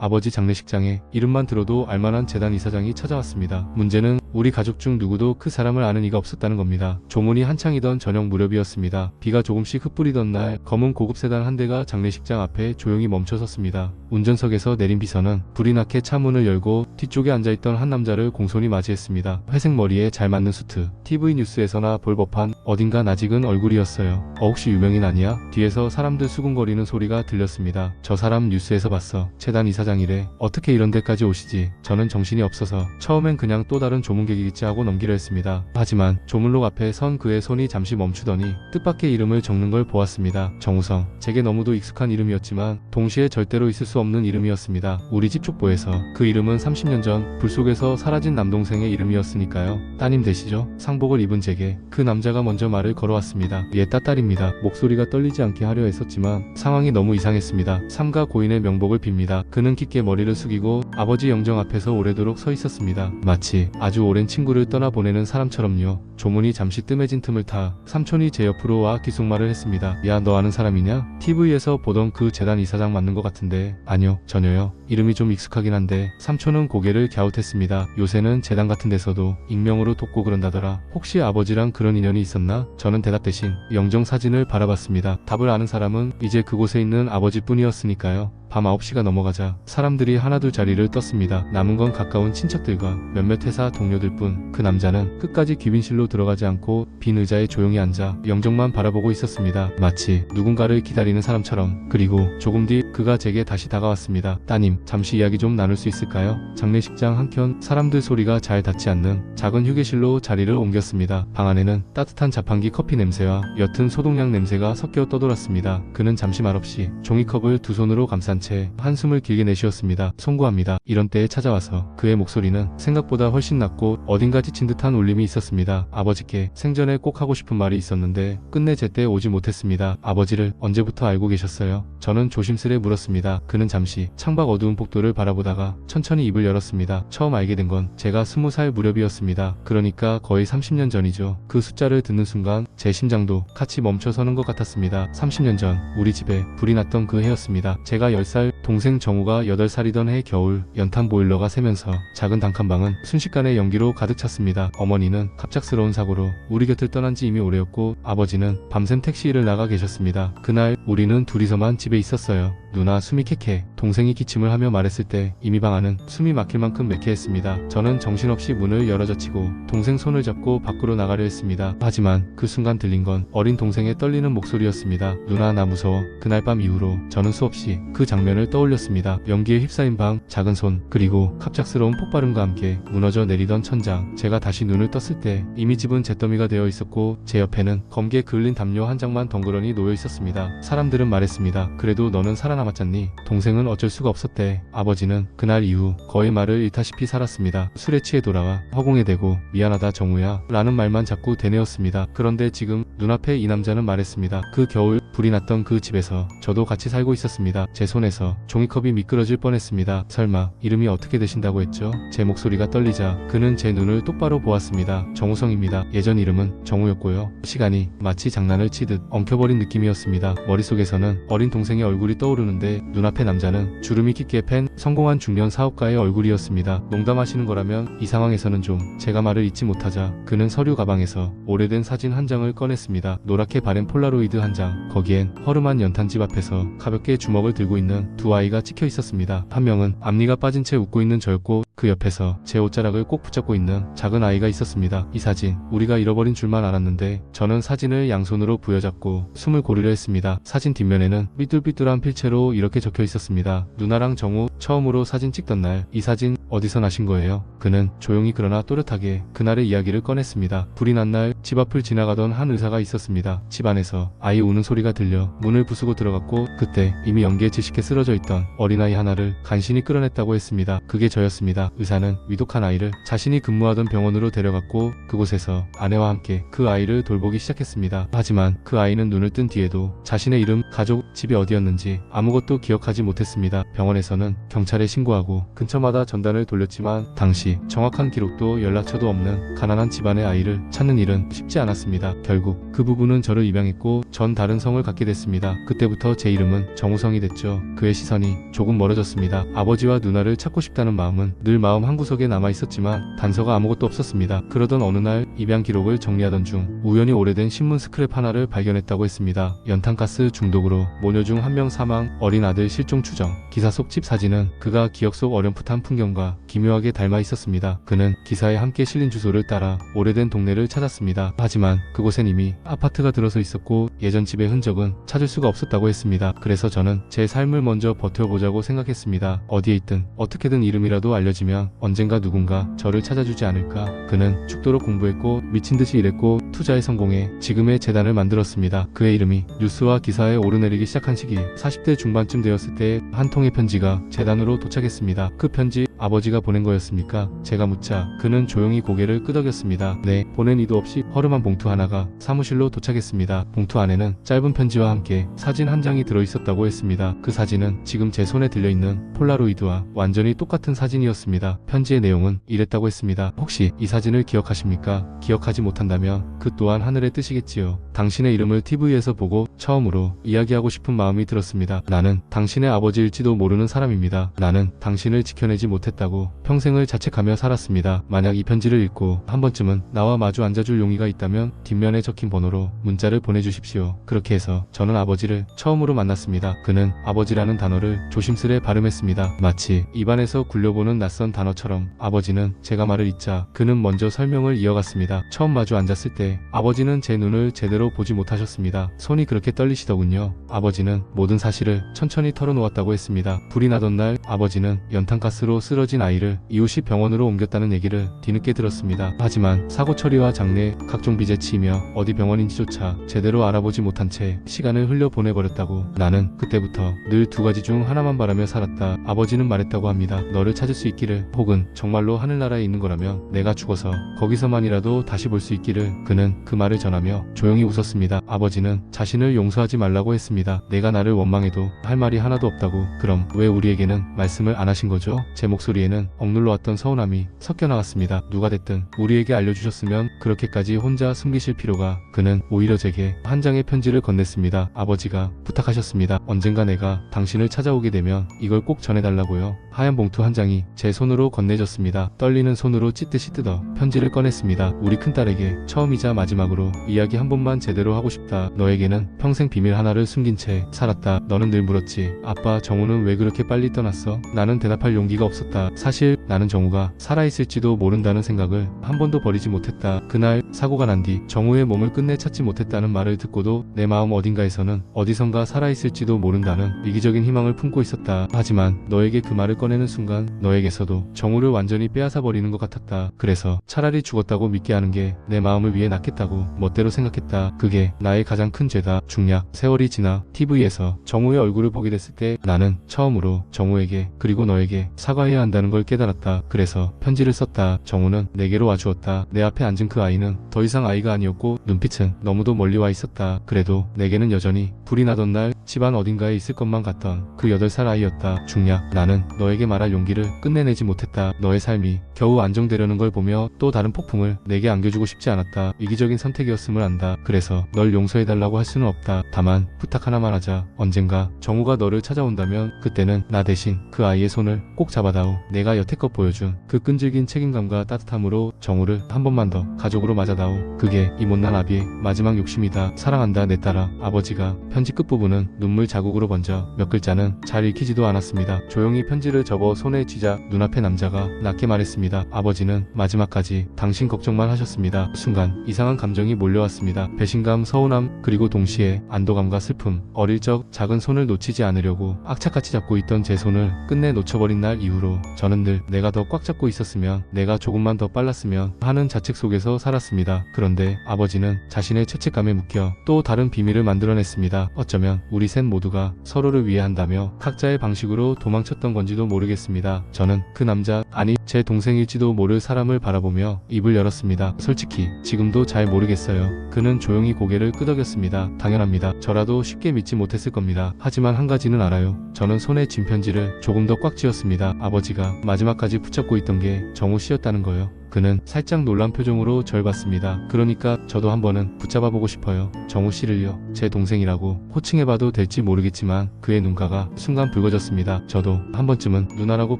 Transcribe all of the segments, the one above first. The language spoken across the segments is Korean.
아버지 장례식장에 이름만 들어도 알만한 재단 이사장이 찾아왔습니다. 문제는 우리 가족 중 누구도 그 사람을 아는 이가 없었다는 겁니다. 조문이 한창이던 저녁 무렵이었습니다. 비가 조금씩 흩뿌리던 날 검은 고급 세단 한 대가 장례식장 앞에 조용히 멈춰섰습니다. 운전석에서 내린 비서는 불이 나게 차 문을 열고 뒤쪽에 앉아있던 한 남자를 공손히 맞이했습니다. 회색 머리에 잘 맞는 수트, TV 뉴스에서나 볼 법한 어딘가 낯익은 얼굴이었어요. 혹시 유명인 아니야? 뒤에서 사람들 수군거리는 소리가 들렸습니다. 저 사람 뉴스에서 봤어. 재단 이사장이래. 어떻게 이런 데까지 오시지? 저는 정신이 없어서 처음엔 그냥 또 다른 조문객이겠지 하고 넘기려 했습니다. 하지만 조문록 앞에 선 그의 손이 잠시 멈추더니 뜻밖의 이름을 적는 걸 보았습니다. 정우성. 제게 너무도 익숙한 이름이었지만 동시에 절대로 있을 수 없는 이름이었습니다. 우리 집 족보에서 그 이름은 30년 전 불 속에서 사라진 남동생의 이름이었으니까요. 따님 되시죠? 상복을 입은 제게 그 남자가 먼저 말을 걸어왔습니다. 예, 따딸입니다. 목소리가 떨리지 않게 하려 했었지만 상황이 너무 이상했습니다. 삼가 고인의 명복을 빕니다. 그는 깊게 머리를 숙이고 아버지 영정 앞에서 오래도록 서 있었습니다. 마치 아주 오랜 친구를 떠나보내는 사람처럼요. 조문이 잠시 뜸해진 틈을 타 삼촌이 제 옆으로 와 귓속말을 했습니다. 야, 너 아는 사람이냐? TV에서 보던 그 재단 이사장 맞는 것 같은데. 아니요, 전혀요. 이름이 좀 익숙하긴 한데. 삼촌은 고개를 갸웃했습니다. 요새는 재단 같은 데서도 익명으로 돕고 그런다더라. 혹시 아버지랑 그런 인연이 있었나? 저는 대답 대신 영정 사진을 바라봤습니다. 답을 아는 사람은 이제 그곳에 있는 아버지뿐이었으니까요. 밤 9시가 넘어가자 사람들이 하나둘 자리를 떴습니다. 남은 건 가까운 친척들과 몇몇 회사 동료들 뿐. 그 남자는 끝까지 귀빈실로 들어가지 않고 빈 의자에 조용히 앉아 영정만 바라보고 있었습니다. 마치 누군가를 기다리는 사람처럼. 그리고 조금 뒤 그가 제게 다시 다가왔습니다. 따님, 잠시 이야기 좀 나눌 수 있을까요? 장례식장 한켠 사람들 소리가 잘 닿지 않는 작은 휴게실로 자리를 옮겼습니다. 방 안에는 따뜻한 자판기 커피 냄새와 옅은 소독약 냄새가 섞여 떠돌았습니다. 그는 잠시 말없이 종이컵을 두 손으로 감싼 채 한숨을 길게 내쉬었습니다. 송구합니다. 이런 때에 찾아와서. 그의 목소리는 생각보다 훨씬 낮고 어딘가 지친 듯한 울림이 있었습니다. 아버지께 생전에 꼭 하고 싶은 말이 있었는데 끝내 제때 오지 못했습니다. 아버지를 언제부터 알고 계셨어요? 저는 조심스레 물었습니다. 그는 잠시 창밖 어두운 복도를 바라보다가 천천히 입을 열었습니다. 처음 알게 된 건 제가 20살 무렵이었습니다. 그러니까 거의 30년 전이죠. 그 숫자를 듣는 순간 제 심장도 같이 멈춰서는 것 같았습니다. 30년 전 우리 집에 불이 났던 그 해였습니다. 제가 10살, 동생 정우가 8살이던 해 겨울 연탄 보일러가 새면서 작은 단칸방은 순식간에 연기로 가득 찼습니다. 어머니는 갑작스러운 사고로 우리 곁을 떠난 지 이미 오래였고 아버지는 밤샘 택시 일을 나가 계셨습니다. 그날 우리는 둘이서만 집에 있었어요. 누나 숨이 캑해 동생이 기침을 하며 말했을 때 이미 방 안은 숨이 막힐 만큼 매캐했습니다. 저는 정신없이 문을 열어젖히고 동생 손을 잡고 밖으로 나가려 했습니다. 하지만 그 순간 들린 건 어린 동생의 떨리는 목소리였습니다. 누나, 나 무서워. 그날 밤 이후로 저는 수없이 그 장면을 떠올렸습니다. 연기에 휩싸인 방, 작은 손, 그리고 갑작스러운 폭발음과 함께 무너져 내리던 천장. 제가 다시 눈을 떴을 때 이미 집은 잿더미가 되어 있었고 제 옆에는 검게 그을린 담요 한 장만 덩그러니 놓여 있었습니다. 사람들은 말했습니다. 그래도 너는 살아남았잖니? 동생은 어쩔 수가 없었대. 아버지는 그날 이후 거의 말을 잃다시피 살았습니다. 술에 취해 돌아와 허공에 대고 미안하다 정우야 라는 말만 자꾸 되뇌었습니다. 그런데 지금 눈앞에 이 남자는 말했습니다. 그 겨울 불이 났던 그 집에서 저도 같이 살고 있었습니다. 제 손에서 종이컵이 미끄러질 뻔했습니다. 설마 이름이 어떻게 되신다고 했죠? 제 목소리가 떨리자 그는 제 눈을 똑바로 보았습니다. 정우성입니다. 예전 이름은 정우였고요. 시간이 마치 장난을 치듯 엉켜버린 느낌이었습니다. 머릿속에서는 어린 동생의 얼굴이 떠오르는데 눈앞의 남자는 주름이 깊게 팬 성공한 중년 사업가의 얼굴이었습니다. 농담하시는 거라면 이 상황에서는 좀. 제가 말을 잇지 못하자 그는 서류 가방에서 오래된 사진 한 장을 꺼냈습니다. 노랗게 바랜 폴라로이드 한 장. 거기엔 허름한 연탄집 앞에서 가볍게 주먹을 들고 있는 두 아이가 찍혀 있었습니다. 한 명은 앞니가 빠진 채 웃고 있는 저였고 그 옆에서 제 옷자락을 꼭 붙잡고 있는 작은 아이가 있었습니다. 이 사진 우리가 잃어버린 줄만 알았는데 저는 사진을 양손으로 부여잡고 숨을 고르려 했습니다. 사진 뒷면에는 삐뚤삐뚤한 필체로 이렇게 적혀 있었습니다. 누나랑 정우 처음으로 사진 찍던 날. 이 사진 어디서 나신 거예요? 그는 조용히 그러나 또렷하게 그날의 이야기를 꺼냈습니다. 불이 난 날 집 앞을 지나가던 한 의사가 있었습니다. 집 안에서 아이 우는 소리가 들려 문을 부수고 들어갔고 그때 이미 연기에 질식해 쓰러져 있던 어린아이 하나를 간신히 끌어냈다고 했습니다. 그게 저였습니다. 의사는 위독한 아이를 자신이 근무하던 병원으로 데려갔고 그곳에서 아내와 함께 그 아이를 돌보기 시작했습니다. 하지만 그 아이는 눈을 뜬 뒤에도 자신의 이름, 가족, 집이 어디였는지 아무것도 기억하지 못했습니다. 병원에서는 경찰에 신고하고 근처마다 전단을 돌렸지만 당시 정확한 기록도 연락처도 없는 가난한 집안의 아이를 찾는 일은 쉽지 않았습니다. 결국 그 부부는 저를 입양했고 전 다른 성을 마음을 갖게 됐습니다. 그때부터 제 이름은 정우성이 됐죠. 그의 시선이 조금 멀어졌습니다. 아버지와 누나를 찾고 싶다는 마음은 늘 마음 한구석에 남아 있었지만 단서가 아무것도 없었습니다. 그러던 어느 날 입양 기록을 정리하던 중 우연히 오래된 신문 스크랩 하나를 발견했다고 했습니다. 연탄가스 중독으로 모녀 중 한 명 사망, 어린 아들 실종 추정. 기사 속 집 사진은 그가 기억 속 어렴풋한 풍경과 기묘하게 닮아 있었습니다. 그는 기사에 함께 실린 주소를 따라 오래된 동네를 찾았습니다. 하지만 그곳엔 이미 아파트가 들어서 있었고 예전 집의 흔적은 찾을 수가 없었다고 했습니다. 그래서 저는 제 삶을 먼저 버텨보자고 생각했습니다. 어디에 있든 어떻게든 이름이라도 알려지면 언젠가 누군가 저를 찾아주지 않을까. 그는 죽도록 공부했고 미친듯이 일했고 투자에 성공해 지금의 재단을 만들었습니다. 그의 이름이 뉴스와 기사에 오르내리기 시작한 시기 40대 중반쯤 되었을 때 한 통의 편지가 재단으로 도착했습니다. 그 편지 아버지가 보낸 거였습니까? 제가 묻자 그는 조용히 고개를 끄덕였습니다. 네, 보낸 이도 없이 허름한 봉투 하나가 사무실로 도착했습니다. 봉투 안에는 짧은 편지와 함께 사진 한 장이 들어있었다고 했습니다. 그 사진은 지금 제 손에 들려있는 폴라로이드와 완전히 똑같은 사진이었습니다. 편지의 내용은 이랬다고 했습니다. 혹시 이 사진을 기억하십니까? 기억하지 못한다면 그 또한 하늘의 뜻이겠지요. 당신의 이름을 TV에서 보고 처음으로 이야기하고 싶은 마음이 들었습니다. 나는 당신의 아버지일지도 모르는 사람입니다. 나는 당신을 지켜내지 못했다고 평생을 자책하며 살았습니다. 만약 이 편지를 읽고 한 번쯤은 나와 마주 앉아줄 용의가 있다면 뒷면에 적힌 번호로 문자를 보내주십시오. 그렇게 해서 저는 아버지를 처음으로 만났습니다. 그는 아버지라는 단어를 조심스레 발음했습니다. 마치 입안에서 굴려보는 낯선 단어처럼. 아버지는 제가 말을 잇자 그는 먼저 설명을 이어갔습니다. 처음 마주 앉았을 때 아버지는 제 눈을 제대로 보지 못하셨습니다. 손이 그렇게 떨리시더군요. 아버지는 모든 사실을 천천히 털어놓았다고 했습니다. 불이 나던 날 아버지는 연탄가스로 쓰러진 아이를 이웃이 병원으로 옮겼다는 얘기를 뒤늦게 들었습니다. 하지만 사고 처리와 장례, 각종 빚에 치이며 어디 병원인지조차 제대로 알아보지 못한 채 시간을 흘려보내버렸다고. 나는 그때부터 늘 두 가지 중 하나만 바라며 살았다. 아버지는 말했다고 합니다. 너를 찾을 수 있기를, 혹은 정말로 하늘나라에 있는 거라면 내가 죽어서 거기서만이라도 다시 볼 수 있기를. 그는 그 말을 전하며 조용히 웃었습니다. 아버지는 자신을 용서하지 말라고 했습니다. 내가 나를 원망해도 할 말이 하나도 없다고. 그럼 왜 우리에게는 말씀을 안 하신 거죠? 제 목소리에는 억눌러 왔던 서운함이 섞여 나갔습니다. 누가 됐든 우리에게 알려주셨으면 그렇게까지 혼자 숨기실 필요가. 그는 오히려 제게 한 장의 편지를 건넸습니다. 아버지가 부탁하셨습니다. 언젠가 내가 당신을 찾아오게 되면 이걸 꼭 전해달라고요. 하얀 봉투 한 장이 제 손으로 건네졌습니다. 떨리는 손으로 찢듯이 뜯어 편지를 꺼냈습니다. 우리 큰딸에게 처음이자 마지막으로 이야기 한 번만 제대로 하고 싶다. 너에게는 평생 비밀 하나를 숨긴 채 살았다. 너는 늘 물었지. 아빠, 정우는 왜 그렇게 빨리 떠났어? 나는 대답할 용기가 없었다. 사실 나는 정우가 살아있을지도 모른다는 생각을 한 번도 버리지 못했다. 그날 사고가 난 뒤 정우의 몸을 끝내 찾지 못했다는 말을 듣고도 내 마음 어딘가에서는 어디선가 살아있을지도 모른다는 이기적인 희망을 품고 있었다. 하지만 너에게 그 말을 꺼내는 순간 너에게서도 정우를 완전히 빼앗아버리는 것 같았다. 그래서 차라리 죽었다고 믿게 하는 게 내 마음을 위해 낫겠다고 멋대로 생각했다. 그게 나의 가장 큰 죄다. 중략, 세월이 지나 TV에서 정우의 얼굴을 보게 됐을 때 나는 처음으로 정우에게, 그리고 너에게 사과해야 한다는 걸 깨달았다. 그래서 편지를 썼다. 정우는 내게로 와주었다. 내 앞에 앉은 그 아이는 더 이상 아이가 아니었고 눈빛은 너무도 멀리 와 있었다. 그래도 내게는 여전히 불이 나던 날 집안 어딘가에 있을 것만 같던 그 8살 아이였다. 중략, 나는 너에게 말할 용기를 끝내내지 못했다. 너의 삶이 겨우 안정되려는 걸 보며 또 다른 폭풍을 내게 안겨주고 싶지 않았다. 이기적인 선택이었음을 안다. 그래서 널 용서해달라고 할 수는 없다. 다만 부탁 하나만 하자. 언젠가 정우가 너를 찾아온다면 그때는 나 대신 그 아이의 손을 꼭 잡아다오. 내가 여태껏 보여준 그 끈질긴 책임감과 따뜻함으로 정우를 한 번만 더 가족으로 맞아다오. 그게 이 못난 아비의 마지막 욕심이다. 사랑한다 내 딸아. 아버지가 편지 끝부분은 눈물 자국으로 번져 몇 글자는 잘 읽히지도 않았습니다. 조용히 편지를 접어 손에 쥐자 눈앞의 남자가 낮게 말했습니다. 아버지는 마지막까지 당신 걱정만 하셨습니다. 순간 이상한 감정이 몰려왔습니다. 배신감, 서운함, 그리고 동시에 안도감과 슬픔. 어릴 적 작은 손을 놓치지 않으려고 악착같이 잡고 있던 제 손을 끝내 놓쳐버린 날 이후로 저는 늘 내가 더 꽉 잡고 있었으면, 내가 조금만 더 빨랐으면 하는 자책 속에서 살았습니다. 그런데 아버지는 자신의 죄책감에 묶여 또 다른 비밀을 만들어냈습니다. 어쩌면 우리 셋 모두가 서로를 위해 한다며 각자의 방식으로 도망쳤던 건지도 모르겠습니다. 저는 그 남자, 아니 제 동생일지도 모를 사람을 바라보며 입을 열었습니다. 솔직히 지금도 잘 모르겠어요. 그는 조용히 고개를 끄덕였습니다. 당연합니다. 저라도 쉽게 믿지 못했을 겁니다. 하지만 한 가지는 알아요. 저는 손에 쥔 편지를 조금 더 꽉 쥐었습니다. 아버지가 마지막까지 붙잡고 있던 게 정우 씨였다는 거요. 그는 살짝 놀란 표정으로 절 봤습니다. 그러니까 저도 한번은 붙잡아보고 싶어요. 정우 씨를요. 제 동생이라고 호칭해봐도 될지 모르겠지만 그의 눈가가 순간 붉어졌습니다. 저도 한 번쯤은 누나라고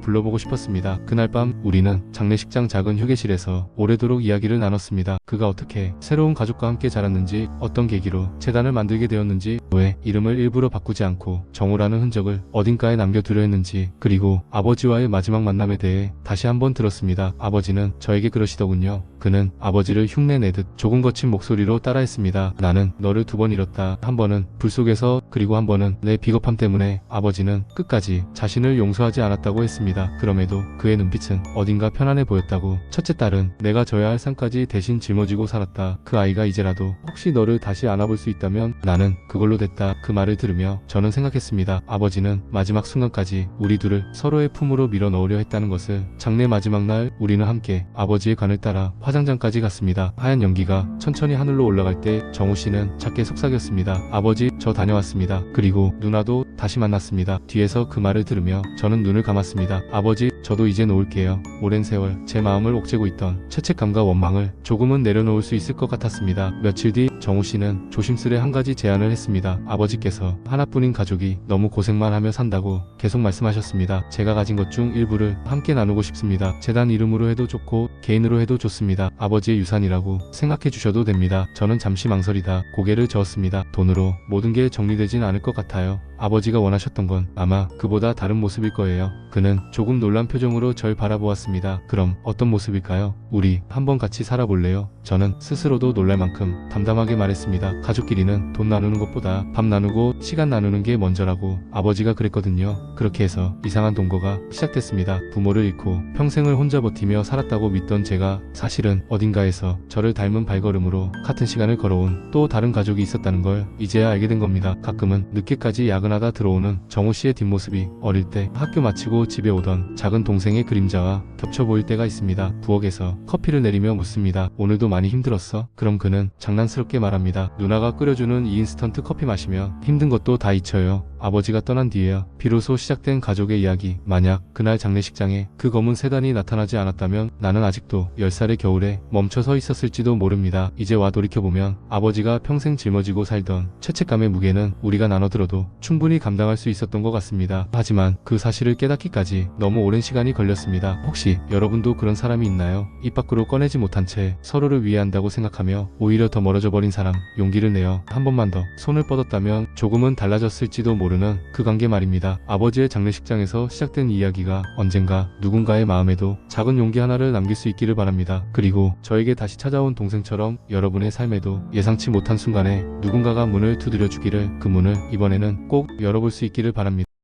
불러보고 싶었습니다. 그날 밤 우리는 장례식장 작은 휴게실에서 오래도록 이야기를 나눴습니다. 그가 어떻게 새로운 가족과 함께 자랐는지, 어떤 계기로 재단을 만들게 되었는지, 왜 이름을 일부러 바꾸지 않고 정우라는 흔적을 어딘가에 남겨두려 했는지, 그리고 아버지와의 마지막 만남에 대해 다시 한번 들었습니다. 아버지는 저에게 그러시더군요. 그는 아버지를 흉내내듯 조금 거친 목소리로 따라했습니다. 나는 너를 2번 잃었다. 한 번은 불 속에서, 그리고 한 번은 내 비겁함 때문에. 아버지는 끝까지 자신을 용서하지 않았다고 했습니다. 그럼에도 그의 눈빛은 어딘가 편안해 보였다고. 첫째 딸은 내가 져야 할 상까지 대신 짊어지고 살았다. 그 아이가 이제라도 혹시 너를 다시 안아볼 수 있다면 나는 그걸로 됐다. 그 말을 들으며 저는 생각했습니다. 아버지는 마지막 순간까지 우리 둘을 서로의 품으로 밀어 넣으려 했다는 것을. 장례 마지막 날 우리는 함께 아버지의 관을 따라 화장장까지 갔습니다. 하얀 연기가 천천히 하늘로 올라갈 때 정우 씨는 작게 속삭였습니다. 아버지, 저 다녀왔습니다. 그리고 누나도 다시 만났습니다. 뒤에서 그 말을 들으며 저는 눈을 감았습니다. 아버지, 저도 이제 놓을게요. 오랜 세월 제 마음을 옥죄고 있던 죄책감과 원망을 조금은 내려놓을 수 있을 것 같았습니다. 며칠 뒤 정우 씨는 조심스레 한 가지 제안을 했습니다. 아버지께서 하나뿐인 가족이 너무 고생만 하며 산다고 계속 말씀하셨습니다. 제가 가진 것 중 일부를 함께 나누고 싶습니다. 재단 이름으로 해도 좋고 개인으로 해도 좋습니다. 아버지의 유산이라고 생각해 주셔도 됩니다. 저는 잠시 망설이다 고개를 저었습니다. 돈으로 모든 게 정리되진 않을 것 같아요. 아버지가 원하셨던 건 아마 그보다 다른 모습일 거예요. 그는 조금 놀란 표정으로 절 바라보았습니다. 그럼 어떤 모습일까요? 우리 한번 같이 살아볼래요? 저는 스스로도 놀랄 만큼 담담하게 말했습니다. 가족끼리는 돈 나누는 것보다 밥 나누고 시간 나누는 게 먼저라고 아버지가 그랬거든요. 그렇게 해서 이상한 동거가 시작됐습니다. 부모를 잃고 평생을 혼자 버티며 살았다고 믿던 제가 사실은 어딘가에서 저를 닮은 발걸음으로 같은 시간을 걸어온 또 다른 가족이 있었다는 걸 이제야 알게 된 겁니다. 가끔은 늦게까지 야근하다 들어오는 정우 씨의 뒷모습이 어릴 때 학교 마치고 집에 오던 작은 동생의 그림자와 겹쳐 보일 때가 있습니다. 부엌에서 커피를 내리며 묻습니다. 오늘도 많이 힘들었어? 그럼 그는 장난스럽게 말합니다. 누나가 끓여주는 이 인스턴트 커피 마시며 힘든 것도 다 잊혀요. 아버지가 떠난 뒤에야 비로소 시작된 가족의 이야기. 만약 그날 장례식장에 그 검은 세단이 나타나지 않았다면 나는 아직도 10살의 겨울에 멈춰서 있었을지도 모릅니다. 이제 와 돌이켜보면 아버지가 평생 짊어지고 살던 죄책감의 무게는 우리가 나눠들어도 충분히 감당할 수 있었던 것 같습니다. 하지만 그 사실을 깨닫기까지 너무 오랜 시간이 걸렸습니다. 혹시 여러분도 그런 사람이 있나요? 입 밖으로 꺼내지 못한 채 서로를 위해한다고 생각하며 오히려 더 멀어져 버린 사람. 용기를 내어 한 번만 더 손을 뻗었다면 조금은 달라졌을지도 모르는 그 관계 말입니다. 아버지의 장례식장에서 시작된 이야기가 언젠가 누군가의 마음에도 작은 용기 하나를 남길 수 있기를 바랍니다. 그리고 저에게 다시 찾아온 동생처럼 여러분의 삶에도 예상치 못한 순간에 누군가가 문을 두드려 주기를, 그 문을 이번에는 꼭 열어볼 수 있기를 바랍니다.